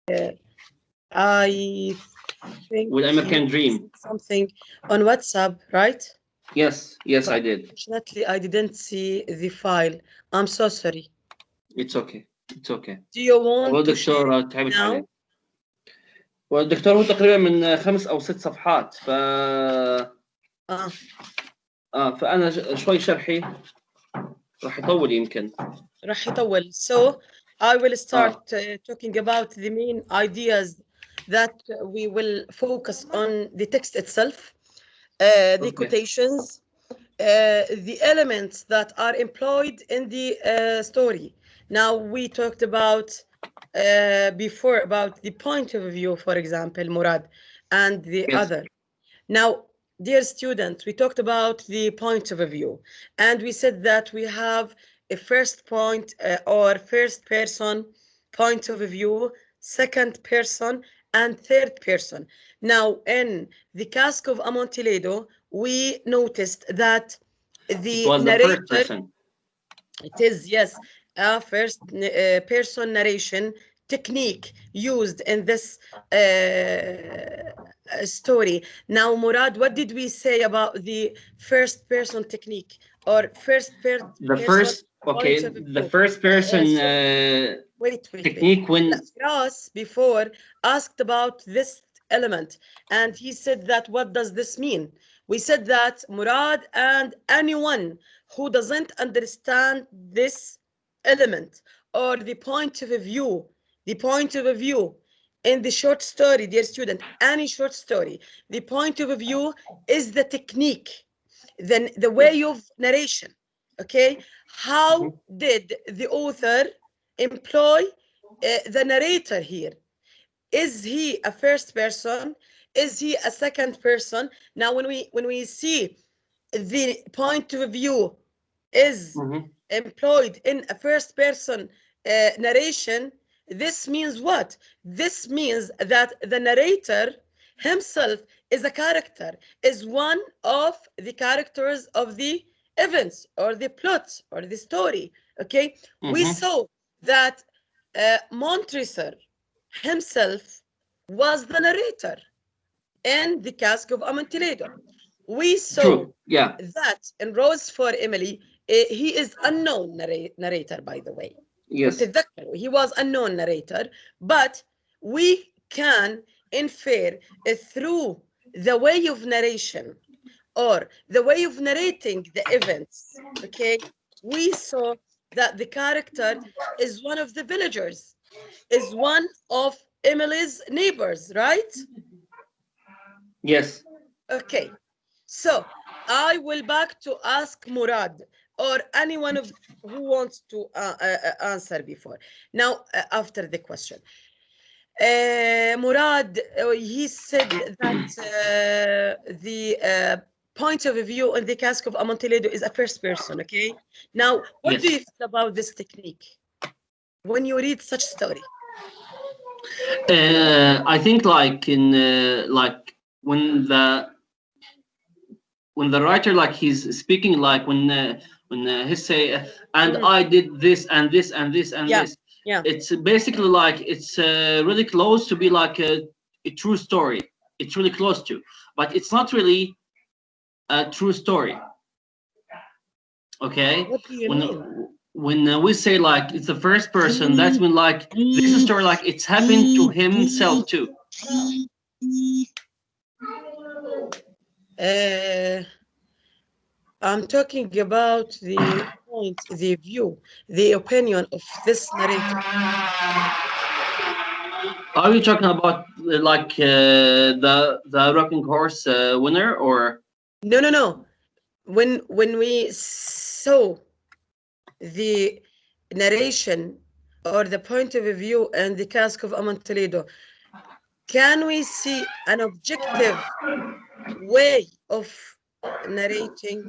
I think with you American Dream. sent something on WhatsApp, right? Yes, yes, I But did. unfortunately, I didn't see the file. I'm so sorry. It's okay. It's okay. Do you هو want to share it الدكتور تعبت now? عليه. والدكتور هو تقريبا من 5 أو 6 صفحات Ah, فأنا شوي شرحي راح يطول يمكن. راح يطول. So I will اه start talking about the main ideas that we will focus on the text itself, the اوكي. quotations, the elements that are employed in the story. Now, we talked about before about the point of view, for example, Murad, and the Yes. other. Now, dear students, we talked about the point of view, and we said that we have a first point or first person point of view, second person, and third person. Now, in the Cask of Amontillado, we noticed that It the was the first narrator, person. it is, yes, a first person narration technique used in this story. Now, Murad, what did we say about the first person technique or The person first, okay, point of the view? first person So, wait. technique when. Firas before asked about this element, and he said that what does this mean? We said that Murad and anyone who doesn't understand this element or the point of view in the short story, dear student, any short story, the point of view is the technique, then the way Yes. of narration. Okay, how Mhm. did the author employ the narrator here? Is he a first person? Is he a second person? Now, when we see the point of view is Mhm. employed in a first person narration, this means what? This means that the narrator himself is a character, is one of the characters of the events or the plot or the story. Okay, we Mhm. saw that Montresor himself was the narrator in The Cask of Amontillado. We saw True. Yeah. that in Rose for Emily, he is unknown narrator, by the way. Yes. وتتذكروا, he was unknown narrator, but we can infer through the way of narration or the way of narrating the events. Okay, we saw that the character is one of the villagers, is one of Emily's neighbors, right? Yes. Okay, so I will back to ask Murad or anyone of who wants to answer before. Now, after the question, Murad, he said that the point of view in the Cask of Amontillado is a first person. Okay, now what do Yes. you think about this technique when you read such story? I think like in like when the when the writer like he's speaking like when he say and Mhm. I did this and this and this and Yeah, this. yeah. It's basically like it's really close to be like a true story. It's really close to, but it's not really a true story. Okay, What do you when mean? we say like it's the first person, that's when like this story like it's happened to himself too. Uh, I'm talking about the point, the view, the opinion of this narrator. Are you talking about like the Rocking Horse winner or? No, no, no. When we saw the narration or the point of view and the Cask of Amontillado, can we see an objective way of narrating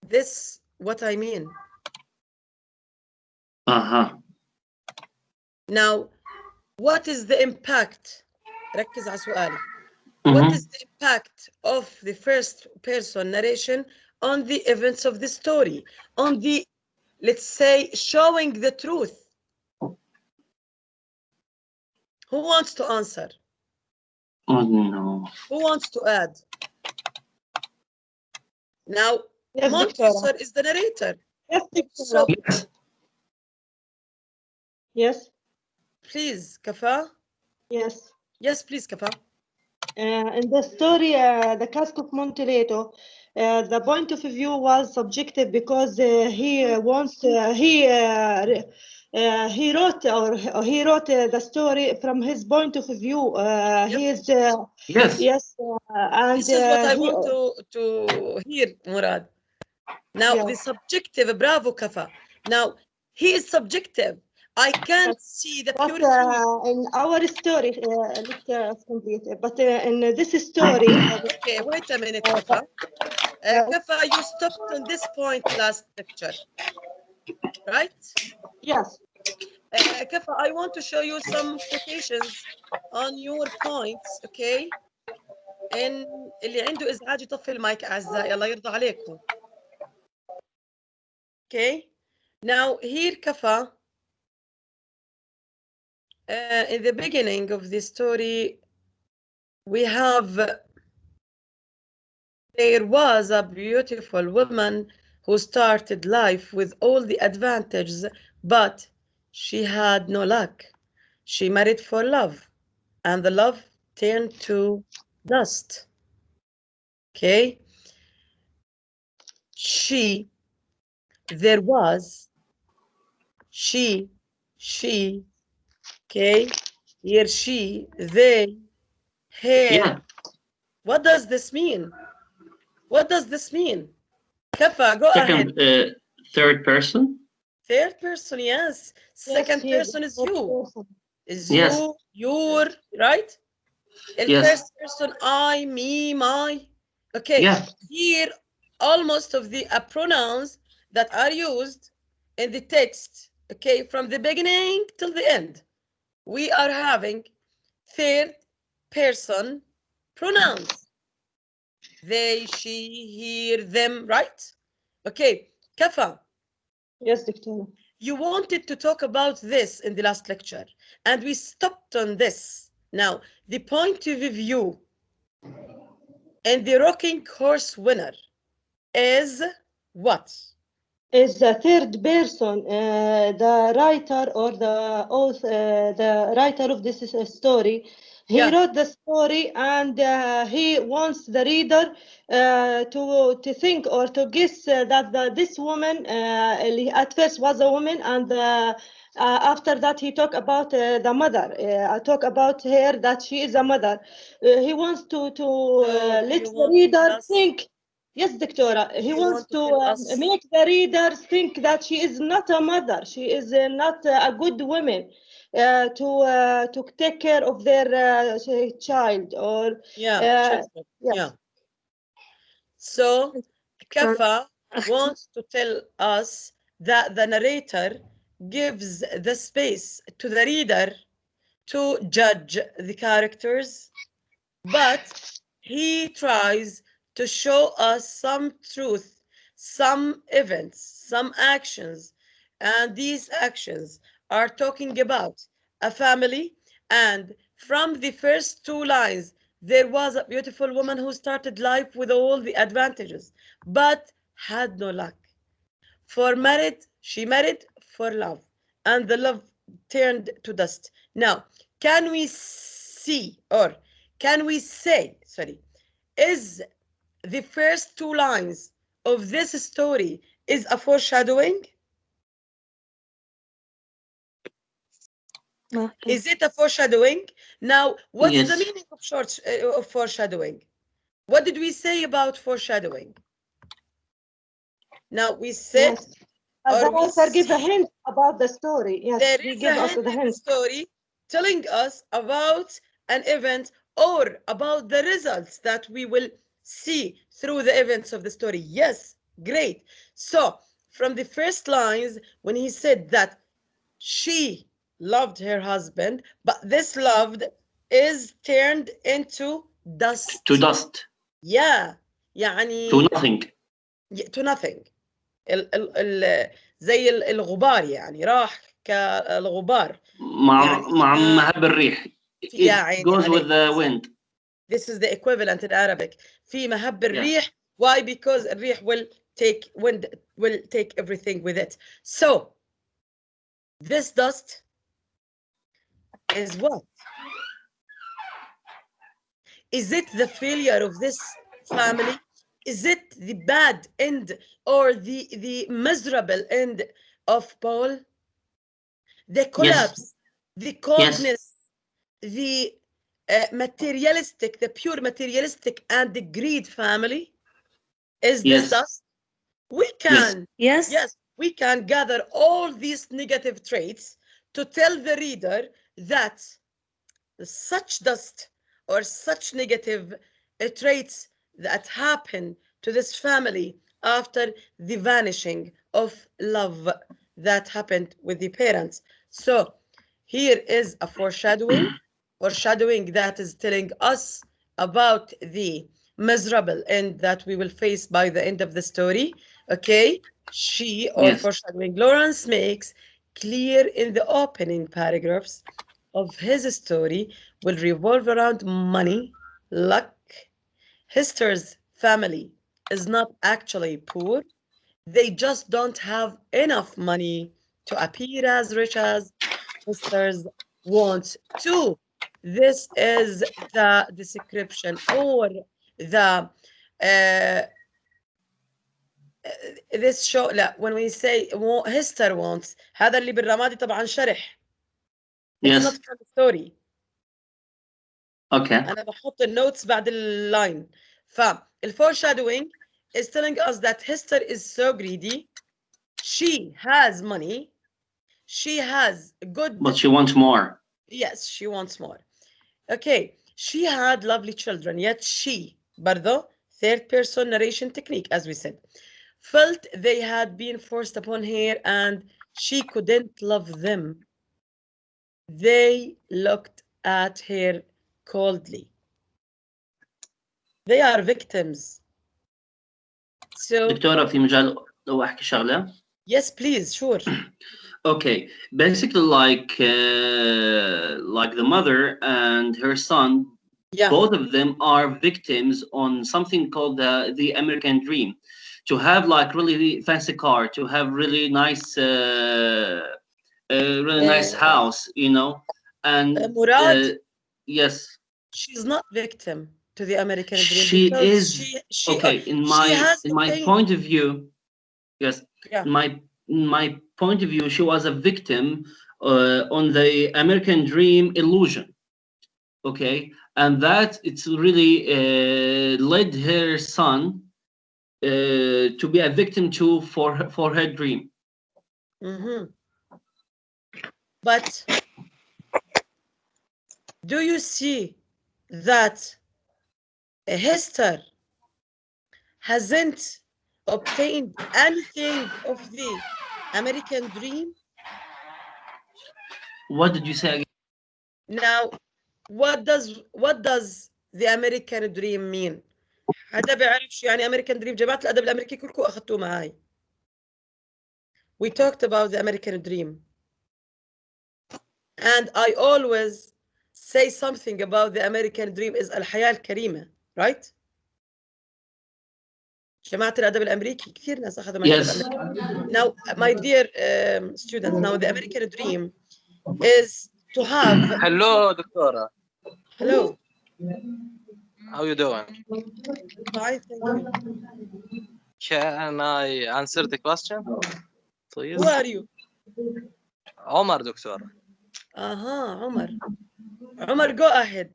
this? What I mean. Uh-huh. Now, what is the impact? ركز على سؤالي. What Mm-hmm. is the impact of the first person narration on the events of the story? On the, let's say, showing the truth. Who wants to answer? Oh no. Who wants to add? Now, Yes, Montessor is the narrator. Yes, So, Yes. yes, please, Kafa. yes. Yes, please, Kafa. In the story, The Cask of Monteletto, the point of view was subjective because he wrote the story from his point of view. He is Yes. yes, and This is what I he- want to hear, Murad. Now, Yeah. the subjective, bravo, Kafa. Now, he is subjective. I can't see the But pure truth. in our story, let's complete it. But in this story, Okay, wait a minute, Kafa. Kafa, you stopped on this point last lecture, right? yes, Kafa, I want to show you some quotations on your points, okay? إن اللي عنده إزعاج يطفي المايك أعزائي الله يرضى عليكم. Okay, now here Kafa, in the beginning of the story, we have there was a beautiful woman who started life with all the advantages, but she had no luck. She married for love, and the love turned to dust. Okay, there was, she, okay, here she, they, her. Yeah. What does this mean? What does this mean? Kafa, go ahead. Second, third person. Third person, yes. Second he person is you. person. Is Yes. you, your, right? The Yes. first person, I, me, my. Okay. Yeah. Here, almost of the pronouns that are used in the text, okay, from the beginning till the end, we are having third person pronouns. They, she, he, them, right? Okay, Kafa, Yes, Doctor. you wanted to talk about this in the last lecture, and we stopped on this. Now, the point of view and the rocking horse winner is what? Is the third person the writer or the author, the writer of this story? He Yeah. wrote the story and he wants the reader to think or to guess that this woman at first was a woman, and after that he talk about the mother. Talk about her that she is a mother. He wants to let you the want to tell reader us- think. Yes, Doctora. He You wants want to tell to us- make the readers think that she is not a mother. She is not a good woman to take care of their child or Yeah, children. yes. Yeah. So, Kafa wants to tell us that the narrator gives the space to the reader to judge the characters, but he tries to show us some truth, some events, some actions, and these actions are talking about a family. And from the first two lines, there was a beautiful woman who started life with all the advantages, but had no luck. She married for love, and the love turned to dust. Now, can we see, or can we say, sorry, is the first two lines of this story is a foreshadowing? Is it a foreshadowing? Now, what's Yes. the meaning of foreshadowing? What did we say about foreshadowing? Now, we said, Yes. or The we author give a see hint about the story. Yes, there he is give a us hint the in the hint. story telling us about an event or about the results that we will see through the events of the story. Yes, great. So, from the first lines, when he said that she loved her husband, but this loved is turned into dust. To dust. Yeah, يعني To nothing. to nothing. زي الغبار يعني راح كالغبار مع يعني مهب الريح. it goes with the wind. This is the equivalent in Arabic. في مهب الريح. Why? Because الريح will take everything with it. So this dust is what? Is it the failure of this family? Is it the bad end or the miserable end of Paul? The collapse, the coldness, the materialistic, the pure materialistic and the greed family? Is this us? We can, yes, we can gather all these negative traits to tell the reader that such dust or such negative traits that happen to this family after the vanishing of love that happened with the parents. So here is a foreshadowing that is telling us about the miserable end that we will face by the end of the story. Okay, foreshadowing Lawrence makes clear in the opening paragraphs of his story will revolve around money, luck. Hester's family is not actually poor. They just don't have enough money to appear as rich as Hester's want to. This is the description or the this show. لا, when we say Hester wants, هذا اللي بالرمادي طبعا شرح. It's not from the story. Okay. أنا بحط النوتس بعد اللاين. فالforeshadowing is telling us that Hester is so greedy. She has money. She has good. But she wants more. Yes, she wants more. Okay, she had lovely children, yet she, برضو, third person narration technique, as we said, felt they had been forced upon her and she couldn't love them. They looked at her coldly. They are victims. So, دكتورة في مجال لو أحكي شغلة. Yes, please, sure. Okay, basically like the mother and her son, both of them are victims on something called the American dream. To have like really fancy car, to have really nice nice house, you know, and Murad, yes, she's not victim to the American dream. She is okay. In my point of view, yes. Yeah. My point of view, she was a victim on the American dream illusion. Okay, and that it's really led her son to be a victim too for her dream. Mm-hmm. But do you see that Hester hasn't obtained anything of the American dream? What did you say again? Now, what does the American dream mean? حدا بيعرف شو يعني American dream؟ جماعة الأدب الأمريكي كلكم أخذتوه معي. We talked about the American dream. And I always say something about the American dream is الحياة الكريمة, right? جماعة الأدب الأمريكي كثير ناس أخذوا معي. Yes. Now, my dear students, now the American dream is to have. Hello, Doctora. Hello. How you doing? Fine, thank you. Can I answer the question, please? Who are you? Omar, Doctora. Omar. Omar, go ahead.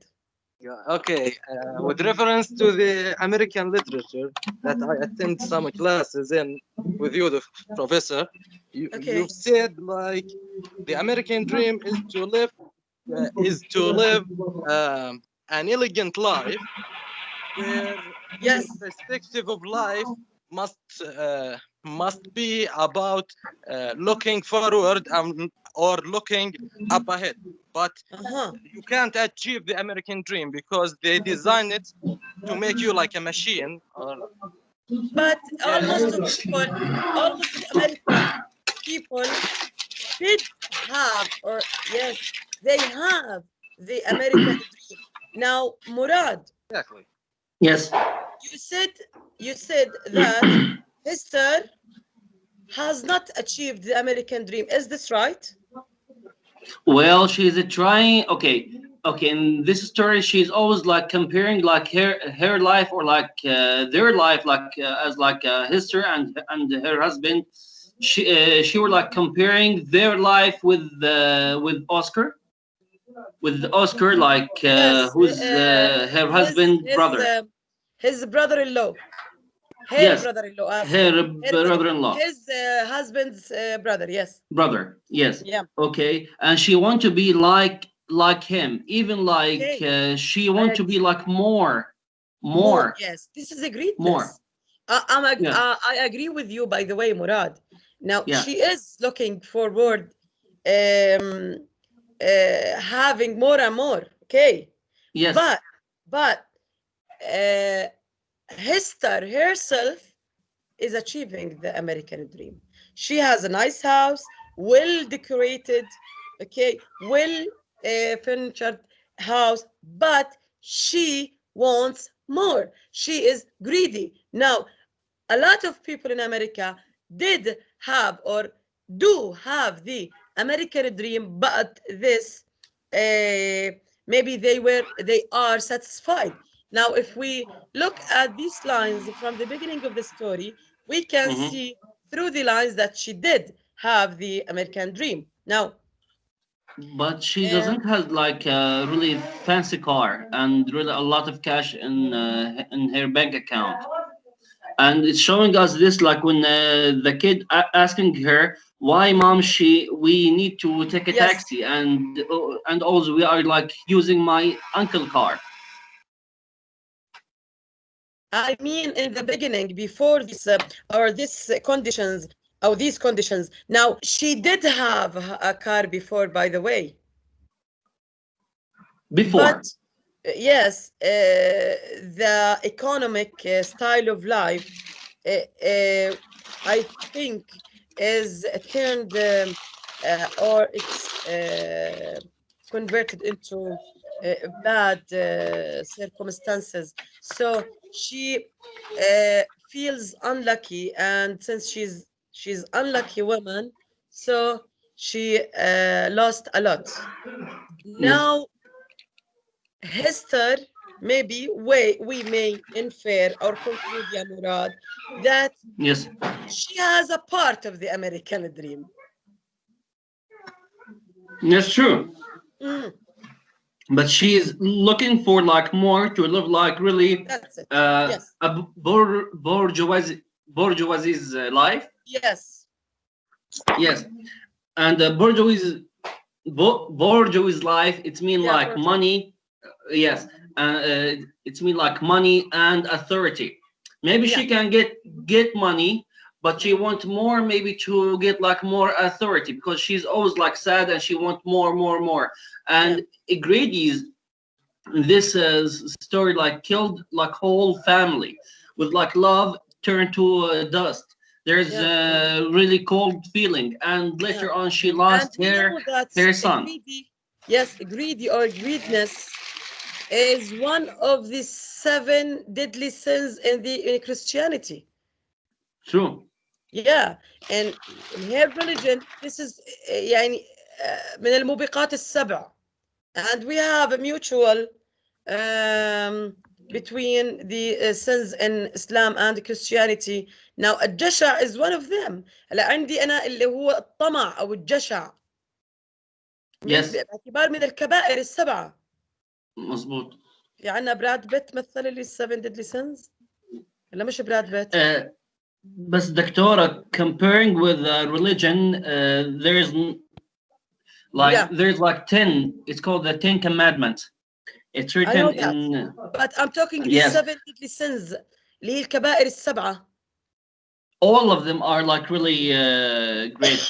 Okay, with reference to the American literature that I attend some classes in with you, the professor, you've said like the American dream is to live an elegant life where the perspective of life must be about looking forward or looking up ahead. But you can't achieve the American dream because they designed it to make you like a machine. But almost American people did have, or yes, they have the American dream. Now, Murad, Exactly. Yes. you said that Esther has not achieved the American dream. Is this right? Well, she's trying. Okay, okay. In this story, she's always like comparing like her life or like their life, like as like Hester and her husband. She were like comparing their life with Oscar, like Yes, who's her husband brother. his brother-in-law, her Yes, brother-in-law. her brother-in-law. His husband's brother. Yes. Brother, yes. Yeah. Okay, and she want to be like him, even like Okay. she I want to be agree. like more More. more Yes. This is a more. greatness. Yeah, I agree with you. By the way, Murad. Now yeah, she is looking forward, having more and more. Okay. yes, But uh, Hester herself is achieving the American dream. She has a nice house, well decorated, okay, well furnished house, but she wants more. She is greedy. Now, a lot of people in America did have or do have the American dream, but this maybe they are satisfied. Now, if we look at these lines from the beginning of the story, we can hmm see through the lines that she did have the American dream. Now, but she um, doesn't have like a really fancy car and really a lot of cash in her bank account. And it's showing us this like when the kid asking her why mom she we need to take a yes, taxi and also we are like using my uncle car. I mean in the beginning, before this or this conditions or these conditions. Now, she did have a car before, by the way, but Before. yes, the economic style of life, I think, is turned or it's converted into bad circumstances. So she feels unlucky, and since she's unlucky woman, so she lost a lot. Yes, Now, Hester, maybe we may infer or conclude, ya Murad, that yes, she has a part of the American dream. that's true. Mm, But she is looking for like more to live like really that's it. Yes. a bourgeoisie's life. Yes. Yes, and bourgeois life. It's mean Yeah, like Virgil. money. Yes, it's mean like money and authority. Maybe Yeah. she can get money, but she want more maybe to get like more authority because she's always like sad and she want more. Yeah. And Egregies, this story like killed like whole family with like love turned to dust. There's Yeah. a really cold feeling, and Yeah. later on she And lost we know that her a son. greedy, yes, a greedy or greediness is one of the seven deadly sins in Christianity. True. Yeah, and in her religion, this is يعني من الموبقات السبع, and we have a mutual between the sins in Islam and Christianity. Now, الجشع is one of them. هلا عندي أنا اللي هو الطمع أو الجشع Yes. باعتبار من الكبائر السبعة. مظبوط. في عنا براد بيت مثل لي السفن deadly sins. ولا مش براد بيت؟ بس دكتورة, comparing with religion, there's there's like 10. It's called the 10 Commandments. It's I written know that. in. But I'm talking the Yes. seven deadly sins اللي هي الكبائر السبعة. All of them are like really great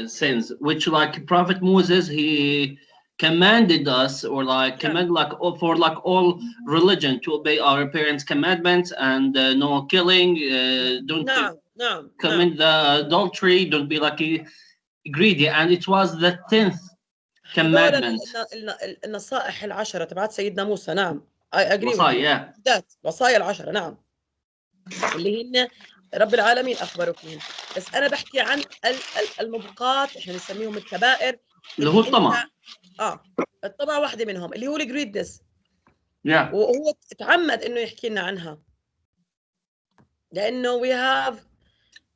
sins, which like Prophet Moses, he commanded us, or like command like for like all religion to obey our parents' commandments and no killing, don't No. commit the adultery, don't be like greedy. And it was the 10th commandments. النصائح العشرة تبعت سيدنا موسى. نعم. I agree with وصايا. you. that وصايا العشرة. نعم. اللي هن رب العالمين أخبروا فيهم. بس أنا بحكي عن الموبقات، إحنا بنسميهم الكبائر اللي هو الطمع. الطمع واحدة منهم اللي هو الجريدنس. وهو تعمد إنه يحكي لنا عنها لأنه we have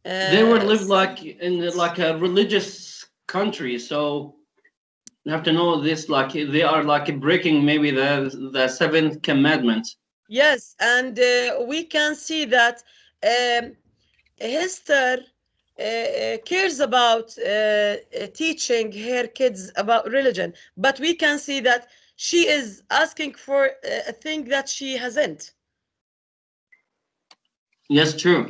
they were lived like in like a religious country, so you have to know this, like they are like breaking maybe the seventh commandment. Yes, and we can see that Esther cares about teaching her kids about religion, but we can see that she is asking for a thing that she hasn't. Yes, true.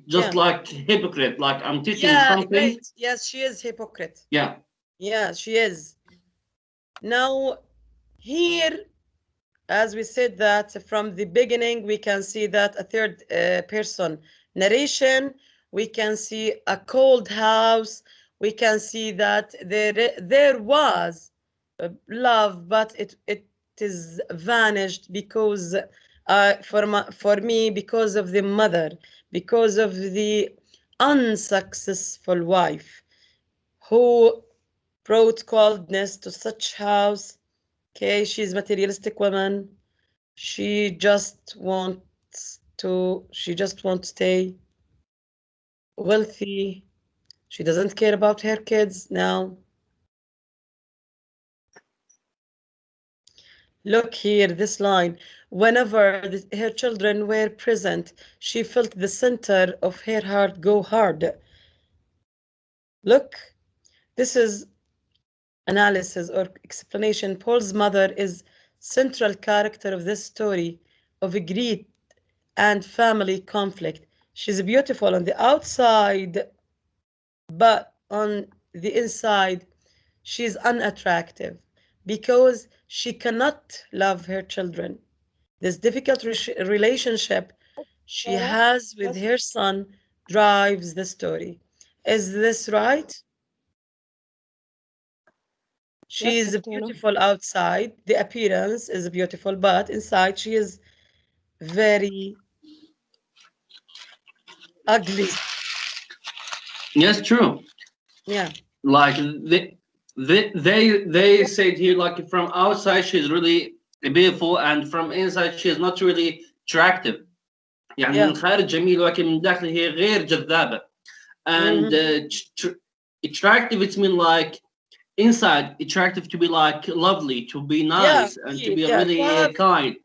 Just like hypocrite, like I'm teaching something. Great. Yes, she is hypocrite. Yeah, she is. Now, here, as we said that from the beginning, we can see that a third person narration. We can see a cold house. We can see that there was love, but it is vanished because for me, because of the mother, because of the unsuccessful wife who brought coldness to such house. Okay, she's a materialistic woman. She just wants to stay wealthy. She doesn't care about her kids now. Look here, this line. Whenever her children were present, she felt the center of her heart go hard. Look, this is analysis or explanation. Paul's mother is central character of this story of greed and family conflict. She's beautiful on the outside, but on the inside, she's unattractive because she cannot love her children. This difficult relationship she has with her son drives the story. Is this right? She is beautiful outside. The appearance is beautiful, but inside she is very ugly. Yes, true. Yeah. Like they said here, like from outside she's really beautiful, and from inside she is not really attractive. يعني من خارج جميل ولكن من داخل هي غير جذابة. And attractive, it's mean like inside attractive to be like lovely, to be nice, and to be really kind.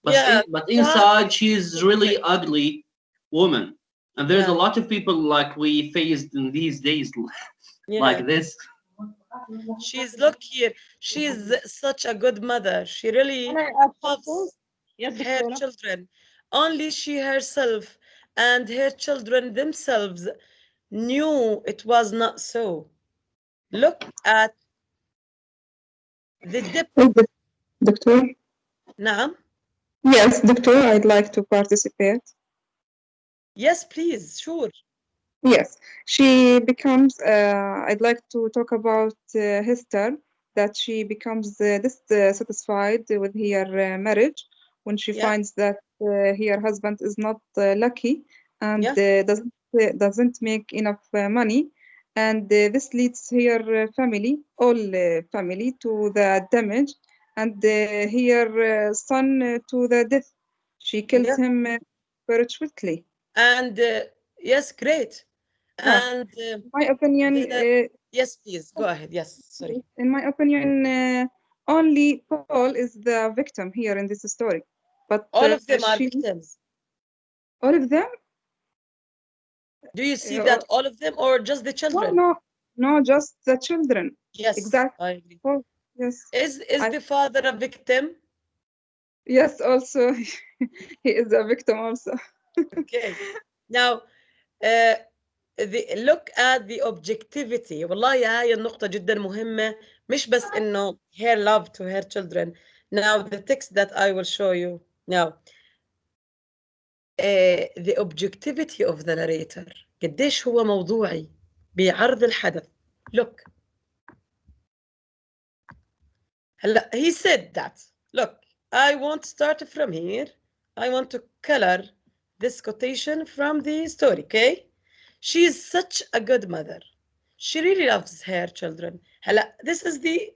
But inside she's really ugly woman. And there's a lot of people like we faced in these days like this. Look here, she's such a good mother. She really loves her children. Only she herself and her children themselves knew it was not so. Look at the depth. Doctor? Naam? Yes, doctor, I'd like to participate. Yes, please, sure. Yes, she becomes, I'd like to talk about Hester, that she becomes dissatisfied with her marriage when she finds that her husband is not lucky and doesn't make enough money. And this leads her family, all family, to the damage, and her son to the death. She kills him spiritually. And yes, great. And my opinion, yes, please go ahead. Yes, sorry. In my opinion, only Paul is the victim here in this story, but all of them are victims. All of them? Do you see that all of them, or just the children? No, just the children. Yes, exactly. I agree. Paul, yes. Is the father a victim? Yes, also he is a victim also. Okay. Now, look at the objectivity. والله هاي النقطة جدا مهمة. مش بس إنه her love to her children. Now, the text that I will show you now. The objectivity of the narrator. قديش هو موضوعي بعرض الحدث. Look. He said that. Look, I won't start from here. I want to color this quotation from the story, okay? She is such a good mother. She really loves her children. This is the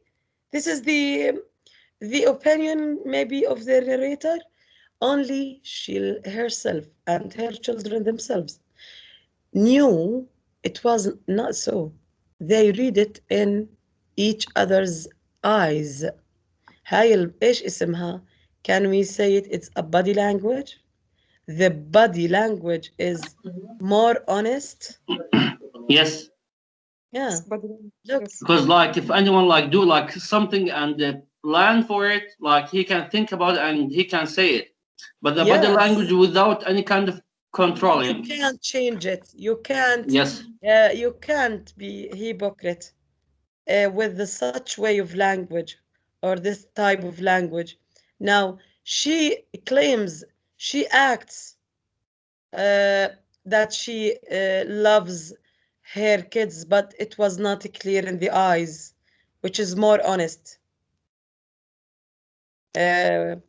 opinion maybe of the narrator. Only she herself and her children themselves knew it was not so. They read it in each other's eyes. هاي ايش اسمها? Can we say it? It's a body language. The body language is more honest. Yes. Yeah. Look. Because like if anyone like do like something and plan for it, like he can think about it and he can say it. But the body language without any kind of controlling. You can't change it. You can't. Yes. You can't be hypocrite with such way of language or this type of language. Now, she claims, she acts that she loves her kids, but it was not clear in the eyes, which is more honest. The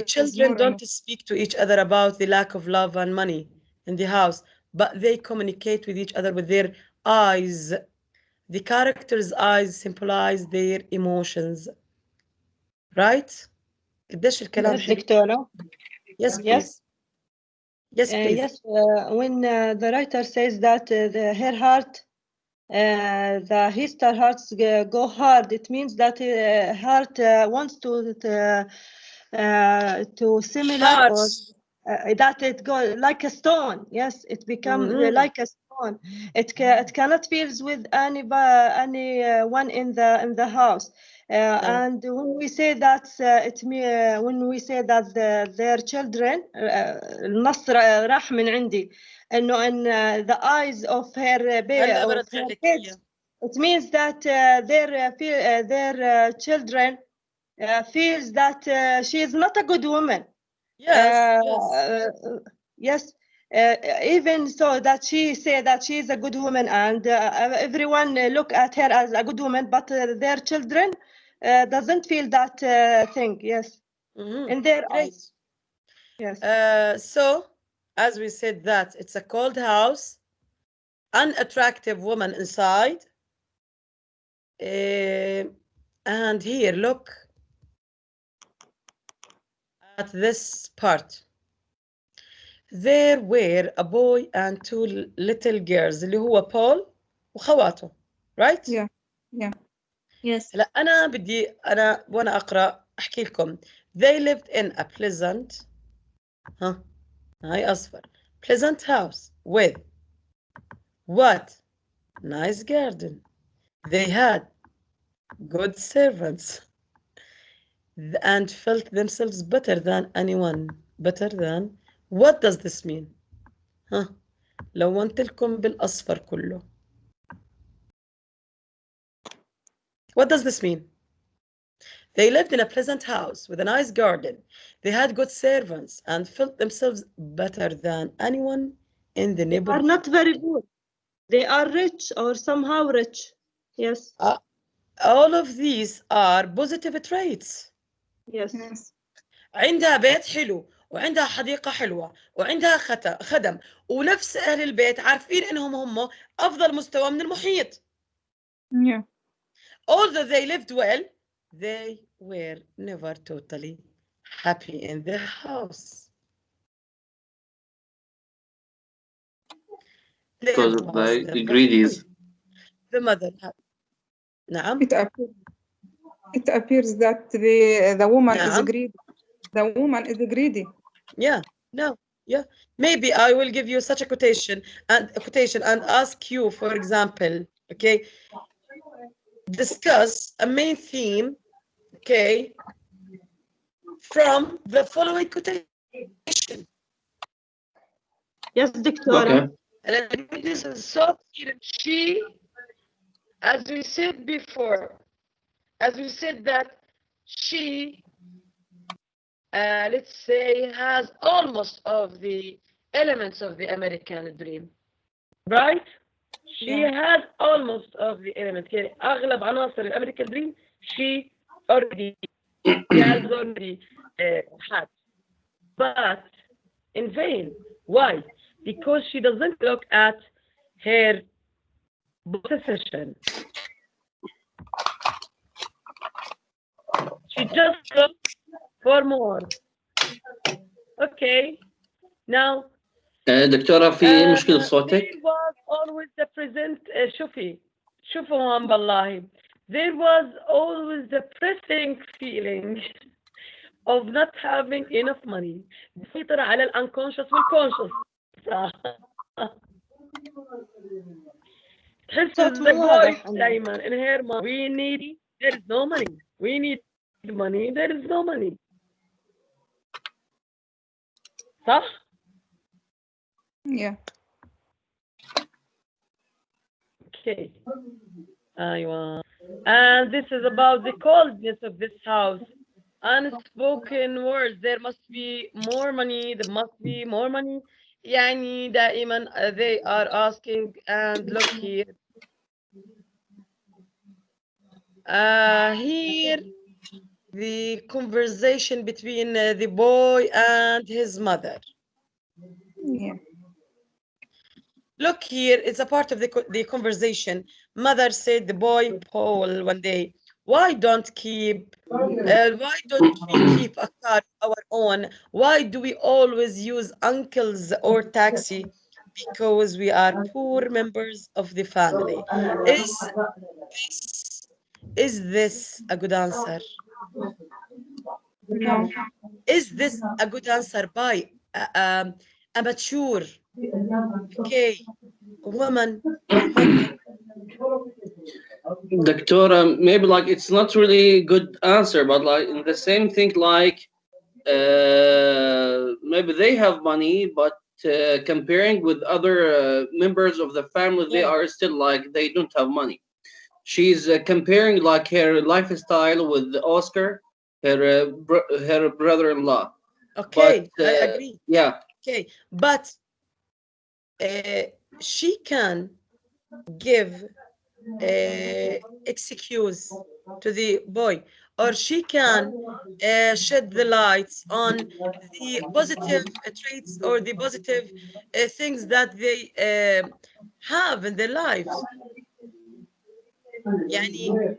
children don't speak to each other about the lack of love and money in the house, but they communicate with each other with their eyes. The characters' eyes symbolize their emotions. Right? قديش الكلام Yes, دكتورة. Yes, please. Yes, please. Yes, when the writer says that her heart, his hearts go hard, it means that heart wants to similar or that it go like a stone. Yes, it becomes like a stone. It cannot feel with anyone in the house. And when we say that when we say that their children النص راح من عندي إنه in the eyes of her kids, it means that their children feels that she is not a good woman. Yes. Even so that she say that she is a good woman and everyone look at her as a good woman, but their children doesn't feel that thing. Yes. In their eyes. Yes. So, as we said that it's a cold house, unattractive woman inside. And here, look at this part. There were a boy and two little girls اللي هو بول وخواته. Right? Yeah. Yeah. Yes. هلا أنا وأنا أقرأ أحكي لكم. They lived in a pleasant هاي أصفر pleasant house with what? Nice garden. They had good servants and felt themselves better than anyone. Better than. What does this mean? لونت لكم بالأصفر كله. What does this mean? They lived in a pleasant house with a nice garden. They had good servants and felt themselves better than anyone in the neighborhood. Are not very good. They are rich or somehow rich. Yes. All of these are positive traits. Yes. عندها بيت حلو وعندها حديقة حلوة وعندها خدم ونفس أهل البيت عارفين إنهم هم أفضل مستوى من المحيط. Yeah. Although they lived well, they were never totally happy in the house. Because of the greedies. The mother had. نعم. It appears that the woman نعم. is greedy. The woman is greedy. Yeah. No. Yeah. Maybe I will give you such a quotation and ask you, for example, okay, discuss a main theme, okay, from the following quotation. Yes, Doctora. Okay. This is so clear. She, as we said before, as we said that she, let's say, has almost of the elements of the American dream, right? She has almost of the elements. يعني أغلب عناصر الأمريكان dream she already he has already had, but in vain. Why? Because she doesn't look at her possession. She just looks for more. Okay. Now, دكتورة في مشكلة there صوتك. was always the present شوفوا هون بالله. There was always the pressing feeling of not having enough money. بيسيطر على الانكونشس والكونشس. تحس the voice دايما in her mind. We need, there is no money. We need money, there is no money. صح؟ Yeah. Okay. أيوة. And this is about the coldness of this house. Unspoken words. There must be more money. There must be more money. يعني دائما they are asking, and look here. Here the conversation between the boy and his mother. Yeah. Look here, it's a part of the conversation. Mother said the boy Paul one day, why don't we keep a car of our own? Why do we always use uncles or taxi? Because we are poor members of the family. Is this a good answer? No. Is this a good answer by a mature, okay, woman? دكتورة, maybe like it's not really good answer, but like in the same thing, like maybe they have money, but comparing with other members of the family, they are still like they don't have money. She's comparing like her lifestyle with Oscar, her brother-in-law. Okay, but, I agree. Yeah. Okay, but she can give excuse to the boy, or she can shed the lights on the positive traits or the positive things that they have in their lives. يعني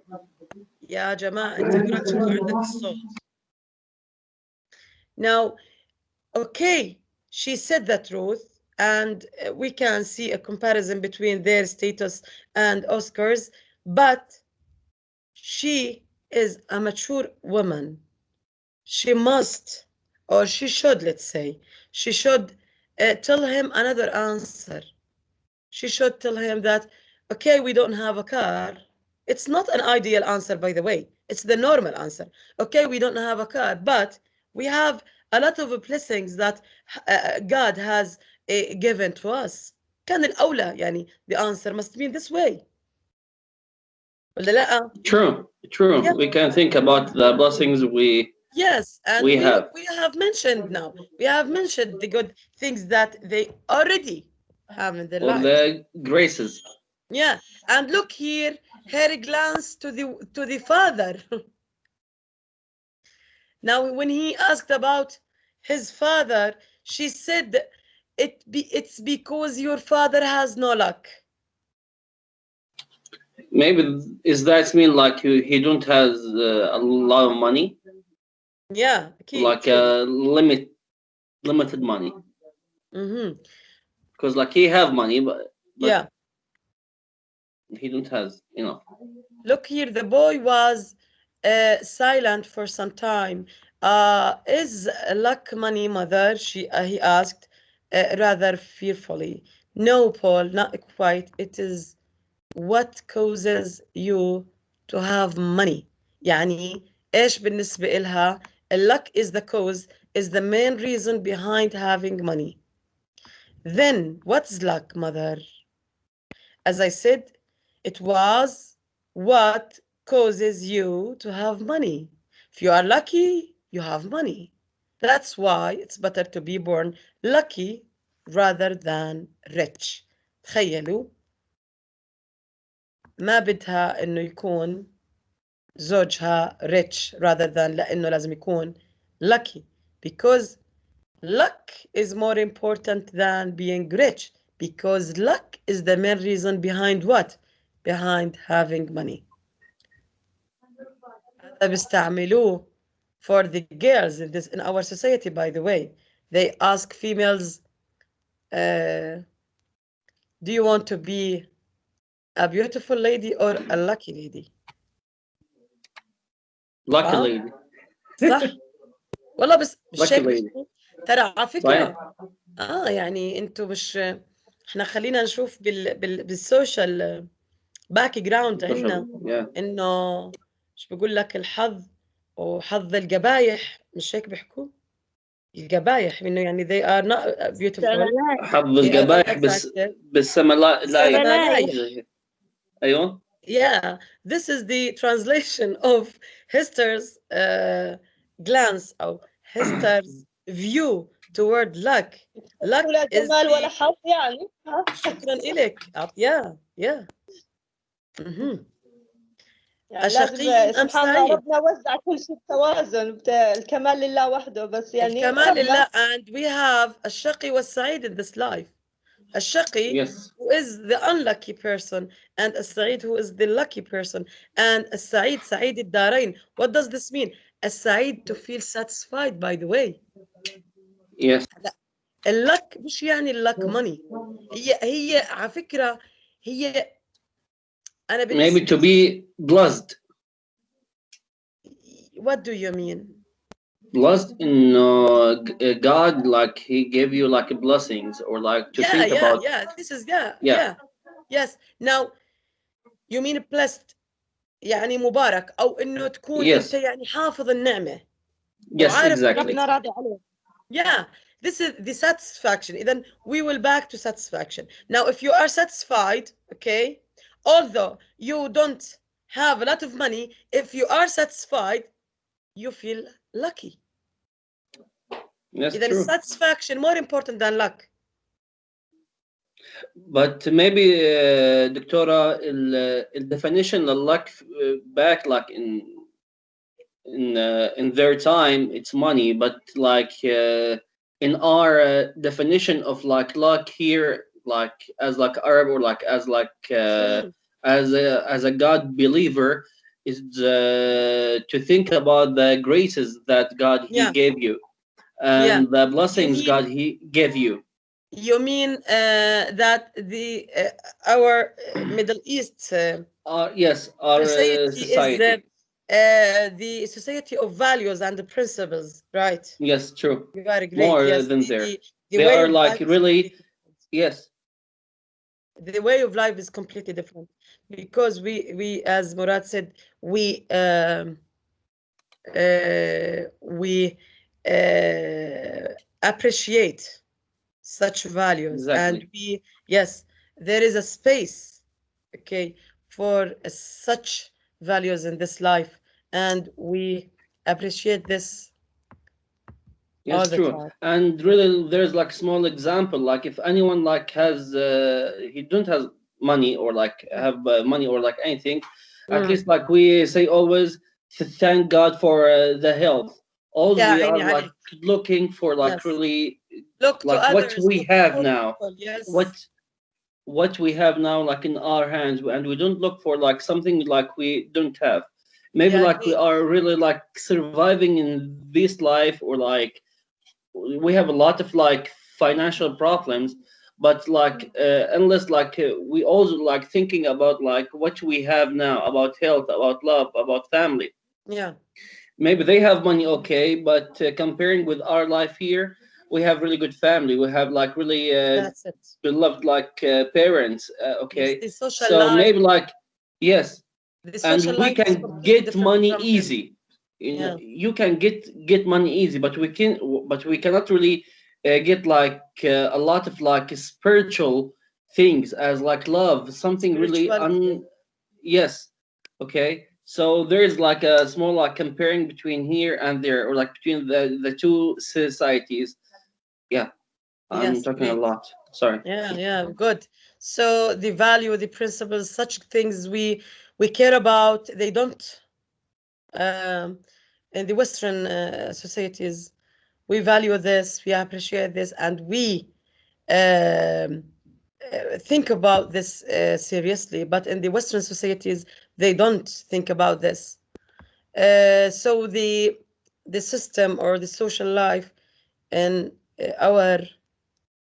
يا جماعة انت قرأت شكله عندك الصوت. Now, okay, she said the truth, and we can see a comparison between their status and Oscar's, but she is a mature woman. She must, or she should, let's say, she should tell him another answer. She should tell him that, okay, we don't have a car. It's not an ideal answer, by the way. It's the normal answer. Okay, we don't have a car, but we have a lot of blessings that God has given to us. كان الأولى يعني the answer must be this way. ولا لا؟ True. Yeah. We can think about the blessings Yes, and we have mentioned now. We have mentioned the good things that they already have in their lives. The graces. Yeah, and look here, her glance to the father. Now, when he asked about his father, she said, it's because your father has no luck. Maybe is that mean like he don't has a lot of money? Yeah, like limited money. Because like he have money, but yeah, he don't has enough. Look here, the boy was silent for some time. Is luck money, mother? He asked rather fearfully. No, Paul, not quite. It is what causes you to have money. يعني إيش بالنسبة إلها luck is the cause, is the main reason behind having money. Then what's luck, mother? As I said, it was what causes you to have money. If you are lucky, you have money. That's why it's better to be born lucky rather than rich. تخيلوا ما بدها إنه يكون زوجها rich rather than لأنه لازم يكون lucky, because luck is more important than being rich, because luck is the main reason behind what? Behind having money. هذا بيستعملوه for the girls in our society, by the way. They ask females, do you want to be a beautiful lady or a lucky lady? Lucky lady. صح. والله بس lucky lady. ترى على فكرة صحيح. يعني انتوا مش احنا خلينا نشوف بالسوشيال باك جراوند عندنا انه مش بقول لك الحظ وحظ القبايح، مش هيك بيحكوا؟ القبايح انه يعني they are not beautiful. حظ القبايح بالسما لا ايوه. Yeah, this is the translation of Hester's glance or Hester's view toward luck. Luck ولا is جمال ولا حظ يعني. شكرا إلك. Yeah. يعني لازم سبحان الله ربنا وزع كل شيء بتوازن، الكمال لله وحده، بس يعني الكمال لله. And we have الشقي والسعيد in this life. الشقي who is the unlucky person, and السعيد who is the lucky person, and السعيد سعيد الدارين. What does this mean? السعيد to feel satisfied, by the way. Yes. اللك مش يعني اللك money. هي على فكرة هي أنا maybe to be blessed. What do you mean? Blessed in God, like He gave you like blessings, or like to think about. This is yes. Now you mean blessed يعني مبارك، أو إنه تكون أنت يعني حافظ النعمة. Yes, exactly. Yeah, this is the satisfaction. Then we will back to satisfaction. Now, if you are satisfied, okay, although you don't have a lot of money, if you are satisfied, you feel lucky. That's true. Is satisfaction more important than luck? But maybe, Doctora, the definition of luck back like in their time, it's money, but like in our definition of like luck here, like as like Arab, or like as like as a God believer, is to think about the graces that God He gave you, and the blessings God He gave you. You mean that the our Middle East yes, our society is the society of values and the principles, right? Yes, true. You are great. More yes, than there. They are like really, yes. The way of life is completely different, because we as Murad said, we appreciate such values, and there is a space, okay, for such values in this life, and we appreciate this. Yes, true. And really, there's like small example, like if anyone like has he don't have money, or like have money, or like anything, at least like we say always to thank God for the health. All we are like looking for, like really like what we have now, what we have now, like in our hands, and we don't look for like something like we don't have. Maybe like we are really like surviving in this life, or like we have a lot of like financial problems, but like unless like we also like thinking about like what we have now, about health, about love, about family. Maybe they have money, okay, but comparing with our life here, we have really good family, we have like really beloved like parents, okay, so maybe like yes, and we can get money easy. You can get money easy, but we cannot really get like a lot of like spiritual things, as like love, something really yes, okay. So there is like a small like comparing between here and there, or like between the two societies. I'm talking a lot, sorry. Good. So the value, the principles, such things we care about, they don't in the Western societies, we value this, we appreciate this, and we think about this seriously. But in the Western societies, they don't think about this. So the system or the social life in our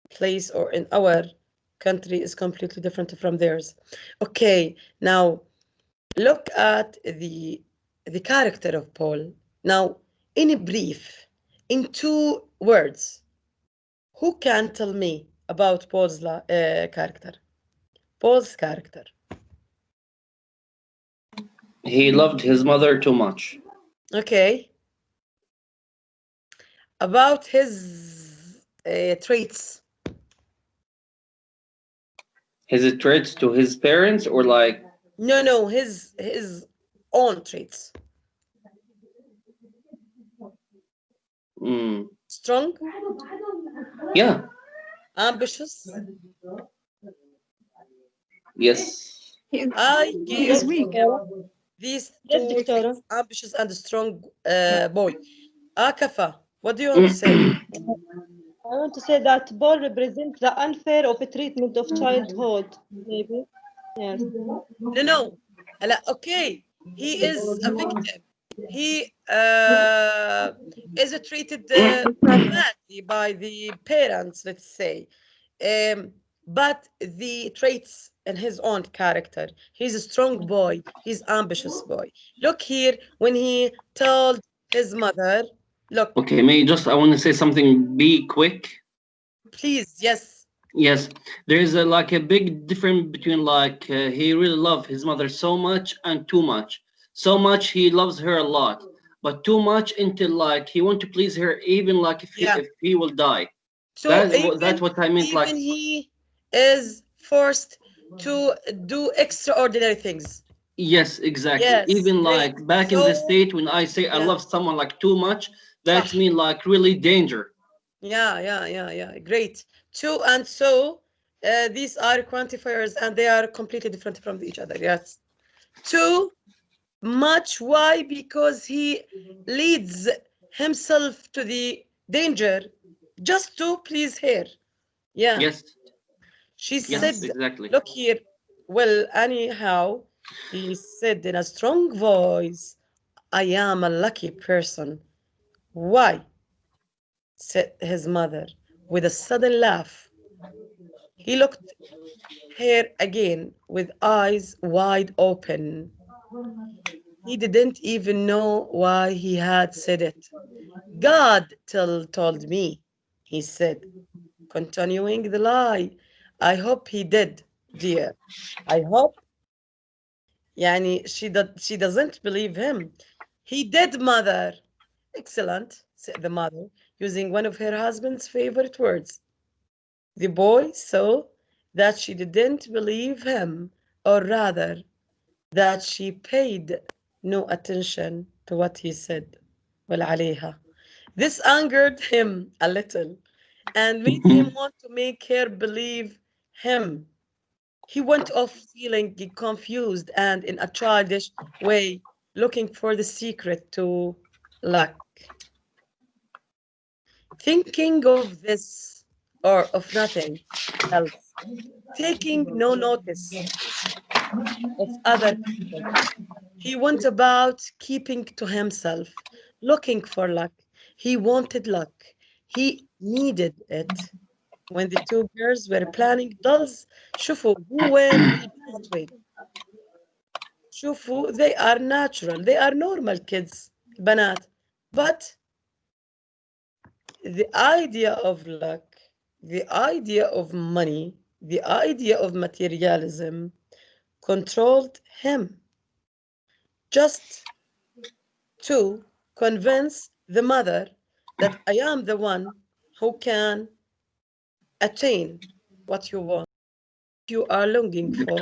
place or in our country is completely different from theirs. Okay, now look at the character of Paul. Now, in brief, in 2 words, who can tell me about Paul's character? Paul's character. He loved his mother too much. Okay. About his traits. His traits to his parents, or like? No, his own traits. Strong? Yeah. Ambitious? Yes. I He is give weak. these Yes, 2 Doctora. traits, ambitious and strong boy. Akafa, what do you want to say? I want to say that Paul represents the unfair of a treatment of childhood, maybe. Yes. No. Okay, he is a victim. He is treated badly by the parents, let's say. But the traits in his own character, he's a strong boy, he's ambitious boy. Look here, when he told his mother, look. Okay, I want to say something, be quick. Please, yes. Yes, there is like a big difference between like he really loved his mother so much and too much. So much he loves her a lot, but too much until like he want to please her, even like if he will die. So that's what I meant. Like, even he is forced to do extraordinary things. Yes, exactly. Yes, even great. like back in the state, when I say I love someone like too much, that's mean like really danger. Yeah. Great. Too, and so these are quantifiers and they are completely different from each other. Yes. Too much. Why? Because he leads himself to the danger just to please her. Yeah. Yes. She Yes, said, exactly. look here. Well, anyhow, he said in a strong voice, I am a lucky person. Why? Said his mother with a sudden laugh. He looked her again with eyes wide open. He didn't even know why he had said it. God told me, he said, continuing the lie. I hope he did, dear. I hope. Yani she doesn't believe him. He did, mother. Excellent, said the mother, using one of her husband's favorite words. The boy saw that she didn't believe him, or rather, that she paid no attention to what he said. Well, عليها. This angered him a little and made him want to make her believe him. He went off feeling confused and in a childish way, looking for the secret to luck. Thinking of this or of nothing else, taking no notice of other people. He went about keeping to himself, looking for luck. He wanted luck. He needed it. When the 2 girls were planning dolls, شوفوا who went البنات وين. شوفوا, they are natural, they are normal kids, البنات. But the idea of luck, the idea of money, the idea of materialism controlled him. Just to convince the mother that I am the one who can attain what you want, you are longing for.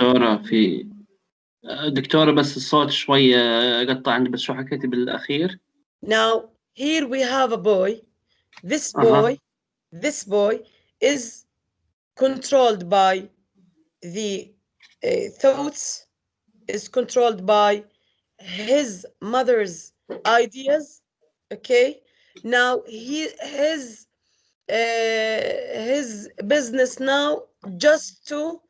دكتورة بس الصوت شوية قطع عندي، بس شو حكيتي بالأخير؟ Now, here we have a boy. This boy is controlled by the thoughts, is controlled by his mother's ideas. Okay, now his business now just to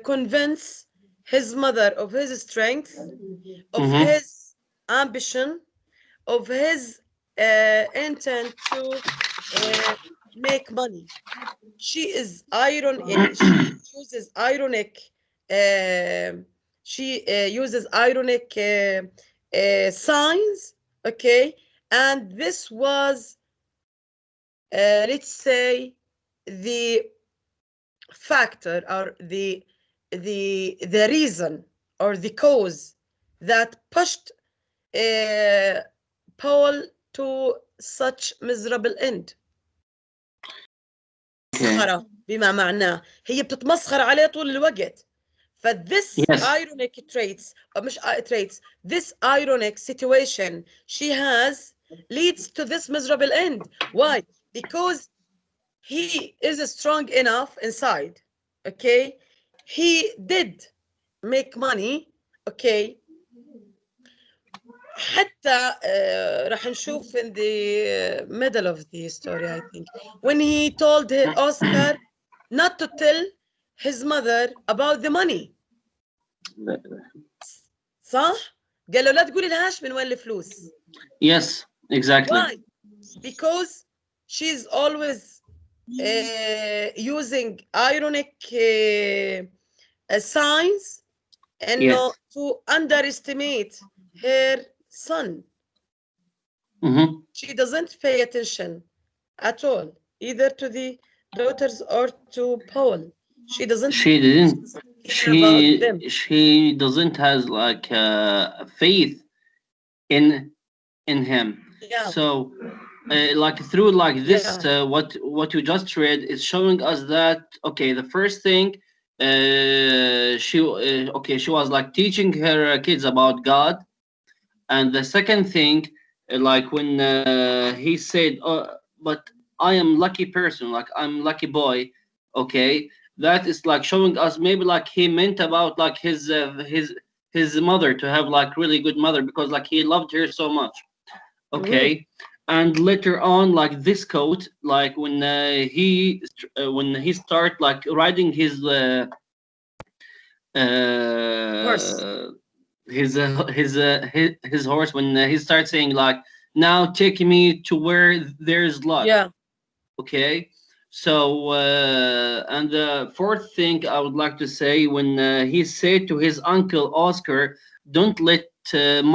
convince his mother of his strength, of his ambition, of his intent to make money. She is she uses ironic signs. Okay, and this was let's say the factor, or the reason, or the cause that pushed Paul to such miserable end. مسخرة بما معناه، هي بتتمسخر عليه طول الوقت. فthis ironic traits، or مش traits، this ironic situation she has leads to this miserable end. Why? Because he is strong enough inside. Okay, he did make money. Okay, حتى راح نشوف in the middle of the story, I think, when he told Oscar not to tell his mother about the money. صح؟ قال له لا تقولي لهاش من وين الفلوس. Yes, exactly. Why? Because she's always using ironic signs and not to underestimate her son. She doesn't pay attention at all, either to the daughters or to Paul. She doesn't. She didn't. She doesn't has like faith in him. Yeah. So like through like this, what you just read is showing us that okay, the first thing she was like teaching her kids about God, and the second thing, like when he said, "Oh, but I am lucky person, like I'm lucky boy," okay, that is like showing us maybe like he meant about like his mother to have like really good mother, because like he loved her so much. Okay. And later on, like this quote, like when he start like riding his his horse, when he starts saying like, now take me to where there's luck. Yeah. Okay. So and the fourth thing I would like to say, when he said to his uncle Oscar, don't let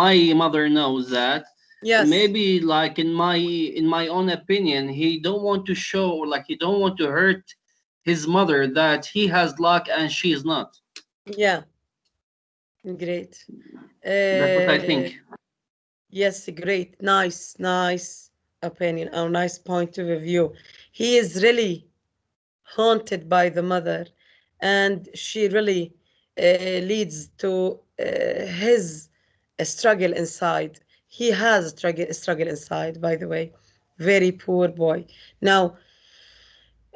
my mother know that. Yes. Maybe like in my own opinion, he don't want to show, or like he don't want to hurt his mother that he has luck and she is not. Yeah. Great. That's what I think. Yes, great. Nice opinion, or nice point of view. He is really haunted by the mother, and she really leads to his struggle inside. He has a struggle inside, by the way. Very poor boy. Now,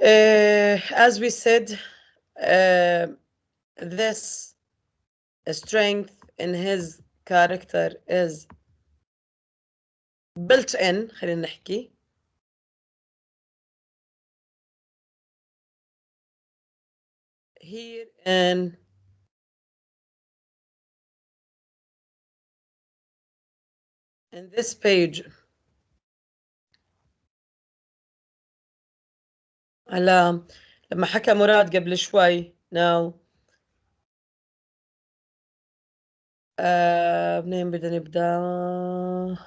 as we said, this strength in his character is built in. خلينا نحكي. Here in this page, على لما حكى مراد قبل شوي. Now منين بدنا نبدأ؟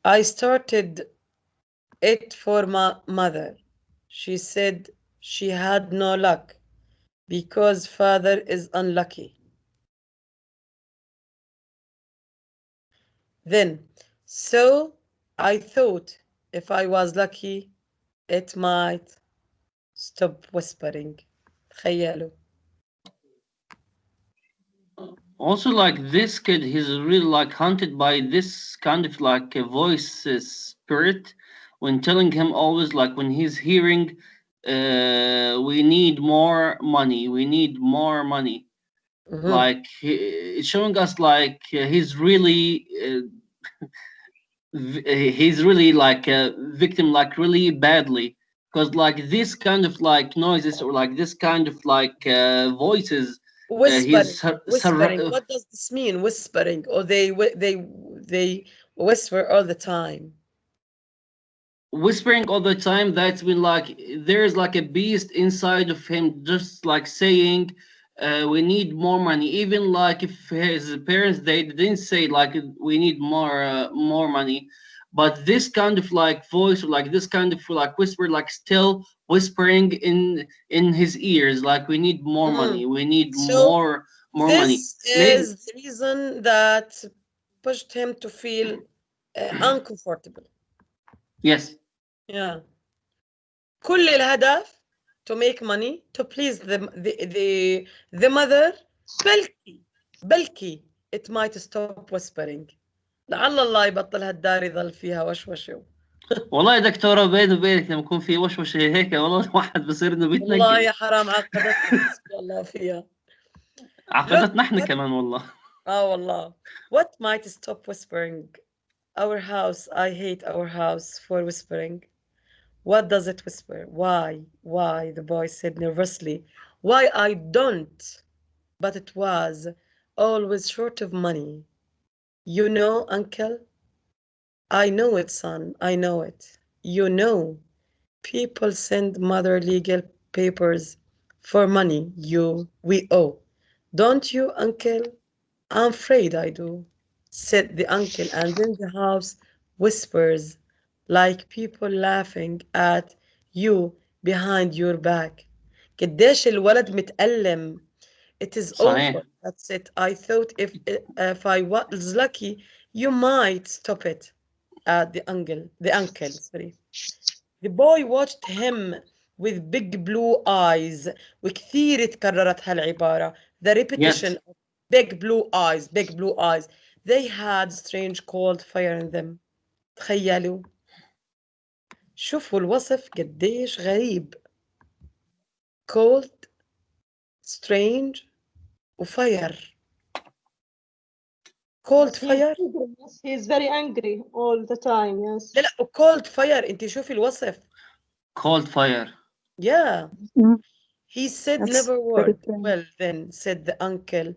I started it for my mother. She said she had no luck because father is unlucky. Then, so I thought if I was lucky, it might stop whispering. تخيلوا. Also, like this kid, he's really like haunted by this kind of like a voice spirit, when telling him always, like when he's hearing we need more money, we need more money. Like showing us like he's really he's really like a victim like really badly, because like this kind of like noises or like this kind of like voices Whispering. Whispering. What does this mean? Whispering, or they whisper all the time. whispering all the time. That's been like there's like a beast inside of him, just like saying we need more money. Even like if his parents they didn't say like we need more money, but this kind of like voice or like this kind of like whisper like still whispering in his ears like we need more money, we need So more money. this Maybe is the reason that pushed him to feel uncomfortable. yes. Yeah. كل الهدف to make money, to please the mother. بلكي it might stop whispering. لعل الله يبطل هالدار يظل فيها وشوشة. والله يا دكتورة بيني وبينك لما يكون في وشوشة هيك والله واحد بصير انه بيتنقل. والله يا حرام عقدتنا حسبي الله فيها. عقدتنا احنا كمان والله. والله. What might stop whispering? Our house. I hate our house for whispering. What does it whisper? Why? Why? The boy said nervously. Why I don't? But it was always short of money. You know, uncle? I know it, son. I know it. You know, people send mother legal papers for money we owe. Don't you, uncle? I'm afraid I do, said the uncle, and then the house whispers like people laughing at you behind your back. قديش الولد متألم. It is awful. That's it. I thought if I was lucky, you might stop it. The uncle, sorry. The boy watched him with big blue eyes. وكثير اتكررت هالعبارة. The repetition of big blue eyes, big blue eyes. They had strange cold fire in them. تخيلوا. شوفوا الوصف قديش غريب. Cold, strange, وفire. Cold fire. He's very angry all the time. Yes. لا cold fire. انت شوفي الوصف. Cold fire. Yeah. He said That's never word. Well then, said the uncle,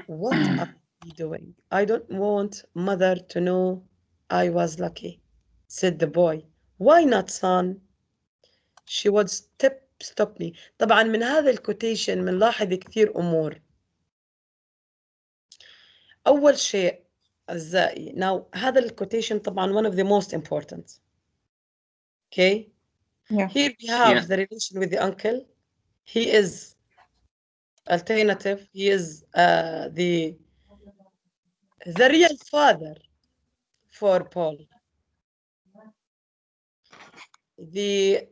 what are you doing? I don't want mother to know I was lucky, said the boy. Why not, son? She would stop me. طبعا من هذا الكوتيشن بنلاحظ كثير أمور. أول شيء أعزائي, now هذا الكوتيشن طبعا one of the most important. Okay? Yeah. Here we have the relation with the uncle. He is alternative. He is the real father for Paul. The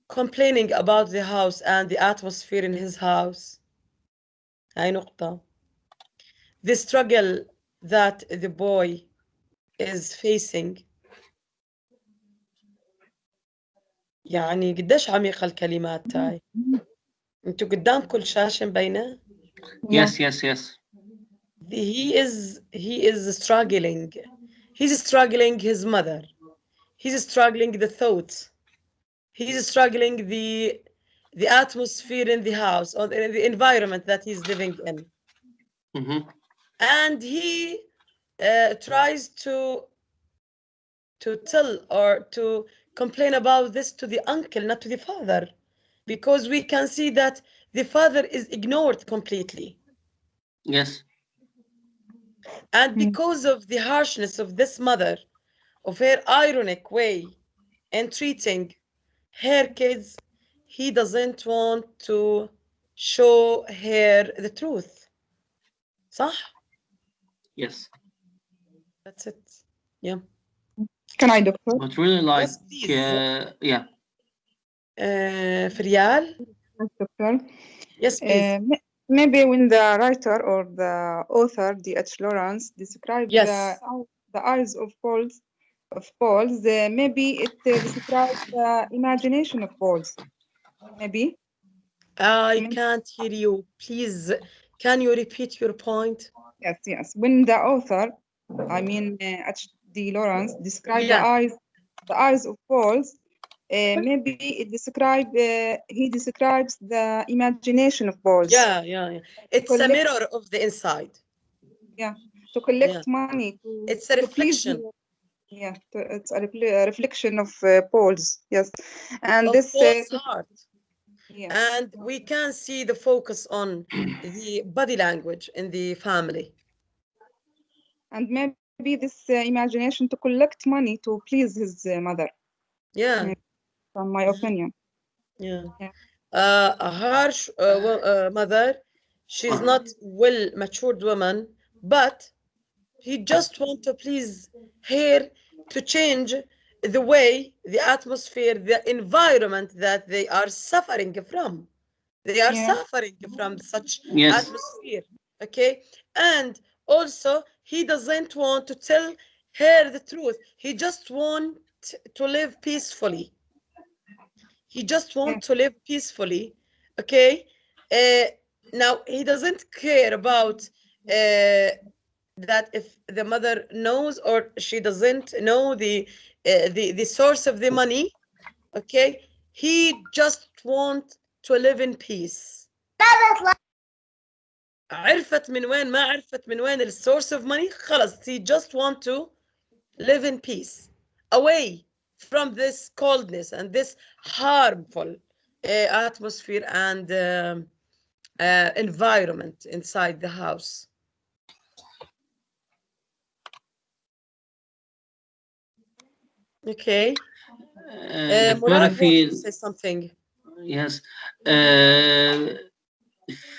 complaining about the house and the atmosphere in his house. هاي نقطة. The struggle that the boy is facing. يعني قديش عميقة الكلمات تاعي. انتوا قدامكم الشاشة مبينة؟ Yes, yes, yes. He is struggling. He's struggling his mother. He's struggling the thoughts. He's struggling the atmosphere in the house or the environment that he's living in. And he tries to tell or to complain about this to the uncle, not to the father, because we can see that the father is ignored completely. Yes. And because of the harshness of this mother, of her ironic way in treating her kids, he doesn't want to show her the truth. صح? Yes. That's it. Yeah. Can I, doctor? But really like, yes, yeah. Ferial? Yes, doctor. Yes, please. Maybe when the writer or the author, D.H. Lawrence, described the eyes of Paul, maybe it describes the imagination of Paul. Maybe. I can't hear you. Please, Can you repeat your point? Yes. When the author, I mean H.D. Lawrence, described Yeah. the eyes of Paul's, maybe he describes the imagination of Paul's. Yeah. It's a mirror of the inside. Yeah, to collect money. It's a reflection. It's a reflection of Paul's. Yes, and of this Paul's heart. Yeah. And we can see the focus on the body language in the family. And maybe this imagination to collect money to please his mother. Yeah. From my opinion. Yeah. A harsh mother, she's not well matured woman, but he just want to please her to change the way, the atmosphere, the environment that they are suffering from. They are suffering from such atmosphere. Okay. And also, he doesn't want to tell her the truth. He just want to live peacefully. He just want to live peacefully. Okay. Now he doesn't care about that if the mother knows or she doesn't know the source of the money. Okay. He just want to live in peace. عرفت من وين ما عرفت من وين السورس of money خلاص he just want to live in peace away from this coldness and this harmful atmosphere and environment inside the house. Okay. Murad wants to say something. Yes.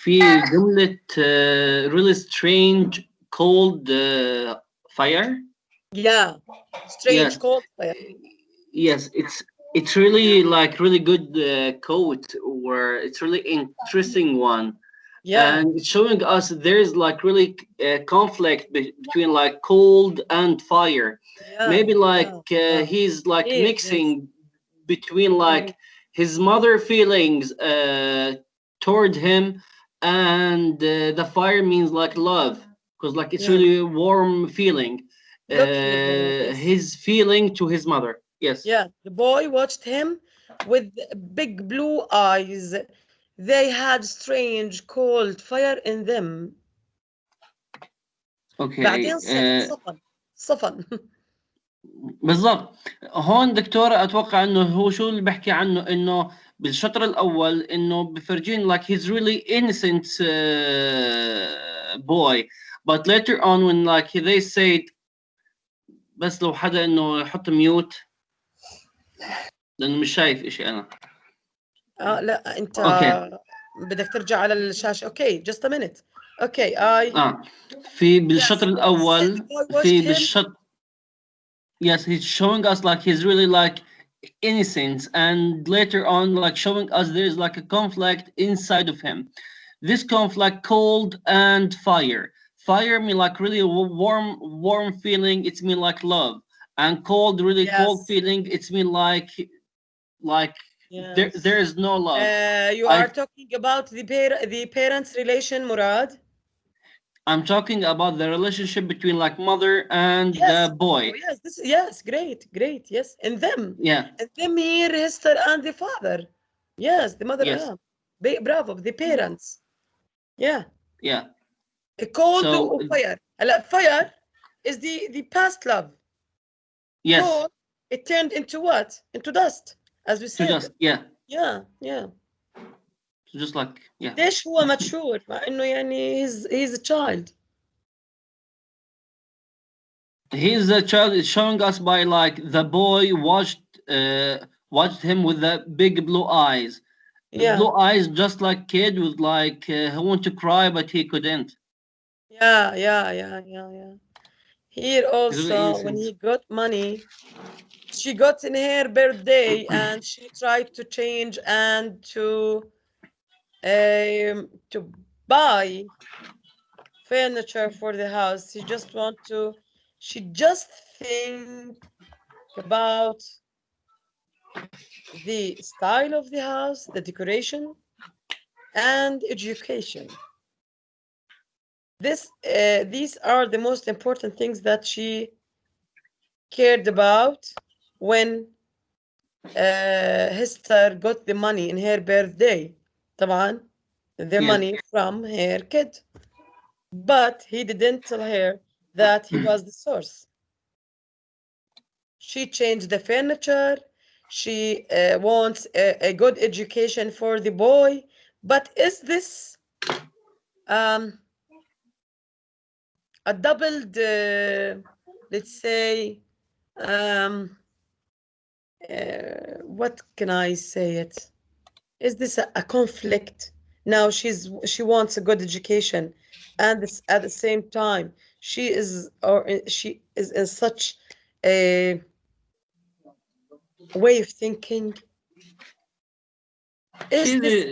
في جملة really strange cold fire. Yeah, strange cold fire. Yes, it's really like really good quote, or it's really interesting one. Yeah. And it's showing us there's like really conflict between like cold and fire. Yeah, maybe like he's like mixing between like his mother feelings toward him, and the fire means like love, because like it's really a warm feeling, his feeling to his mother. Yes. Yeah, the boy watched him with big blue eyes. They had strange cold fire in them. بعدين صفن. بالضبط. هون دكتورة اتوقع انه هو شو اللي بحكي عنه، انه بالشطر الاول انه بفرجين like he's really innocent boy, but later on when like they said، بس لو حدا انه يحط ميوت لانه مش شايف اشي انا. لا انت بدك ترجع على الشاشة. اوكي just a minute. اوكي في بالشطر الاول في بالشطر. Yes, he's showing us like he's really like innocent, and later on like showing us there's like a conflict inside of him. This conflict cold and fire. Fire mean like really a warm feeling, it's mean like love. And cold, really cold feeling, it's mean like there is no love. You are talking about the parents relation, Murad? I'm talking about the relationship between like mother and the boy. Yes, great. Yes, and them. Yeah. And them here, Hester and the father. Yes, the mother. Yes. Bravo, the parents. Yeah. Yeah. A cold fire. Fire is the past love. Yes. Cold, it turned into what? Into dust, as we said. Dust. Yeah. Yeah. Just like ليش هو mature مع إنه يعني he's a child. He's a child. Is showing us by like the boy watched him with the big blue eyes. Blue eyes, just like kid with like he want to cry but he couldn't. Yeah. Here also when he got money, she got in her birthday and she tried to change and to buy furniture for the house. She just think about the style of the house, the decoration, and education. these are the most important things that she cared about when Hester got the money in her birthday. طبعا the money from her kid. But he didn't tell her that he was the source. She changed the furniture. She wants a good education for the boy. But is this a doubled, let's say, what can I say it? Is this a conflict? Now she wants a good education, and at the same time she is in such a way of thinking.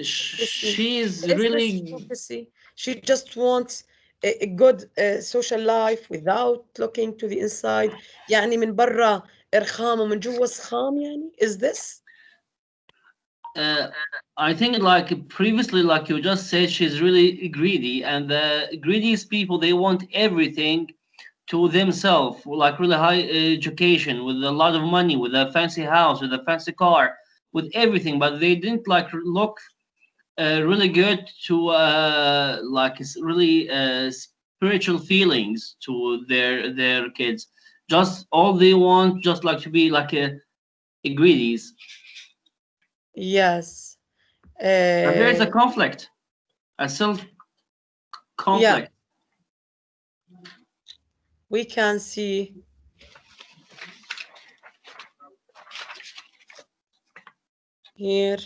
She's really prophecy? She just wants a good social life without looking to the inside. يعني من برا إرخام ومن جوا سخام يعني. Is this? I think like previously, like you just said, she's really greedy, and the greediest people, they want everything to themselves, like really high education, with a lot of money, with a fancy house, with a fancy car, with everything, but they didn't like look really good to like really spiritual feelings to their kids. Just all they want, just like to be like a greedies. Yes. And there's a conflict, a self conflict. Yeah. We can see here.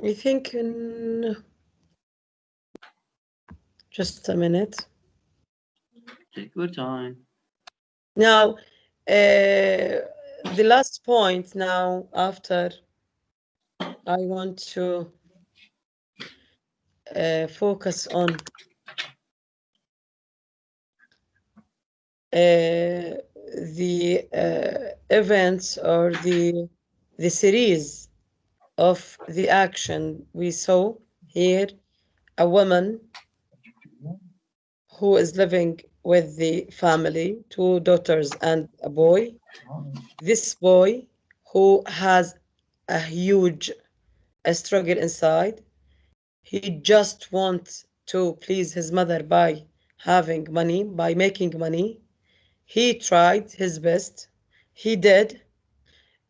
I think in just a minute. Take your time. Now, the last point now, after I want to focus on the events or the series of the action we saw here. A woman who is living with the family, 2 daughters and a boy. This boy who has a huge struggle inside. He just wants to please his mother by having money, by making money. He tried his best. He did.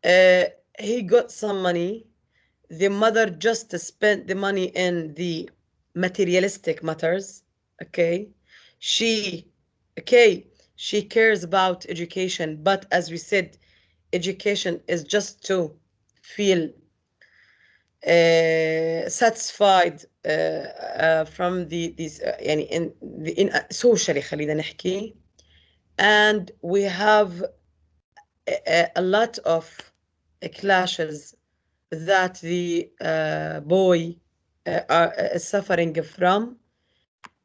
He got some money. The mother just spent the money in the materialistic matters. Okay. She cares about education, but as we said, education is just to feel satisfied from these يعني in socially خلينا نحكي, and we have a lot of clashes that the boy are suffering from,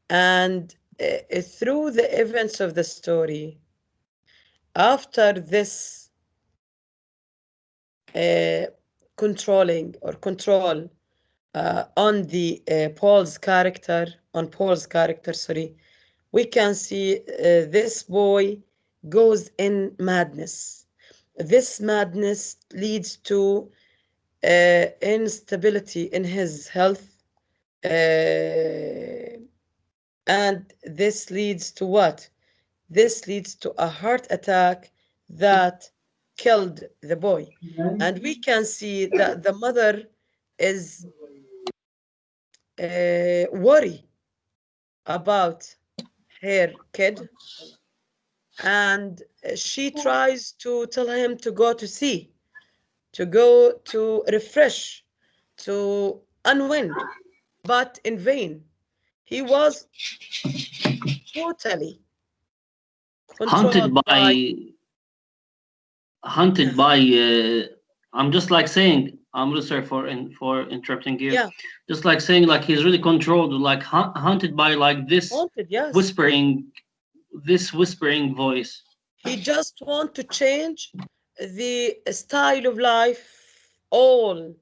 and through the events of the story, after this controlling or control on the Paul's character, sorry, we can see this boy goes in madness. This madness leads to instability in his health, and this leads to what? This leads to a heart attack that killed the boy. And we can see that the mother is worried about her kid, and she tries to tell him to go to sea, to go to refresh, to unwind, but in vain. He was totally Hunted by I'm just like saying, I'm really sorry for interrupting you. Yeah. Just like saying, like he's really controlled, like hunted by like this yes. whispering voice. He just want to change the style of life, all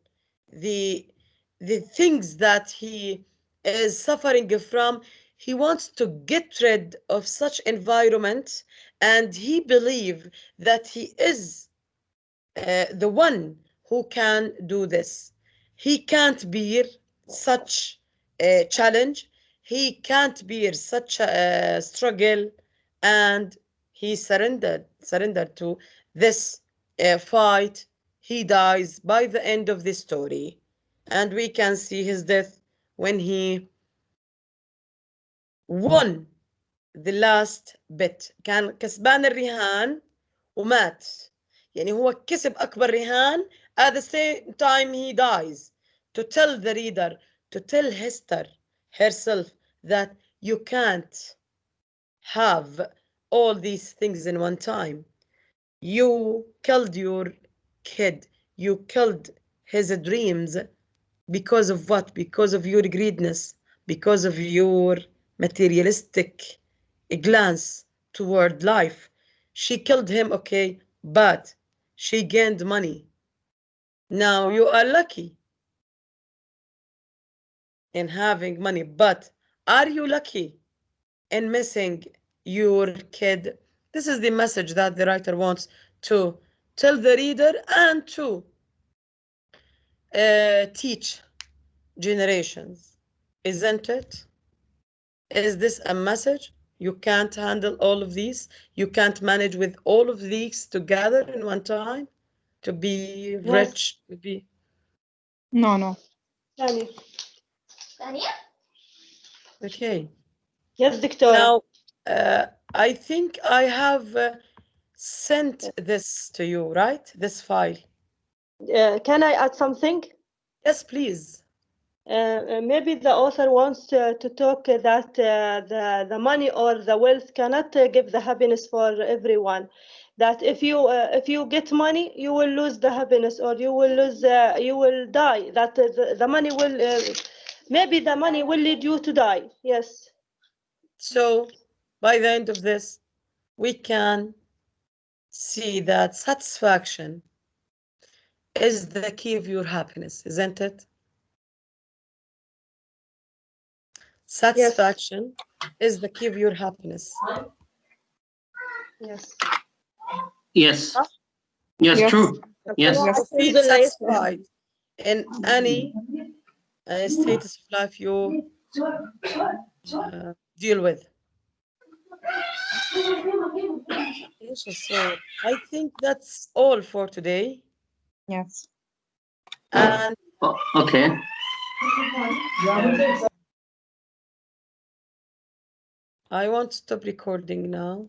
the things that he is suffering from, he wants to get rid of such environment, and he believes that he is the one who can do this. He can't bear such a challenge. He can't bear such a struggle, and he surrendered to this fight. He dies by the end of the story, and we can see his death when he won the last bet. كان كسبان الرهان ومات. يعني هو كسب أكبر رهان. At the same time he dies, to tell the reader, to tell Hester herself that you can't have all these things in one time. You killed your kid. You killed his dreams because of what? Because of your greediness, because of your materialistic glance toward life. She killed him, okay, but she gained money. Now you are lucky in having money, but are you lucky in missing your kid? This is the message that the writer wants to tell the reader and to teach generations, isn't it? Is this a message? You can't handle all of these. You can't manage with all of these together in one time to be rich, to be. No. Okay. Yes, Doctor. Now, I think I have sent this to you, right? This file. Can I add something? Yes, please. Maybe the author wants to talk that the money or the wealth cannot give the happiness for everyone. That if you get money, you will lose the happiness, or you will die. That the money will maybe the money will lead you to die. Yes. So by the end of this, we can see that satisfaction is the key of your happiness, isn't it? Satisfaction is the key of your happiness. Yes. Yes. Yes, true. Yes. To feel satisfied in any status of life you deal with. So I think that's all for today. Yes. And okay. I want to stop recording now.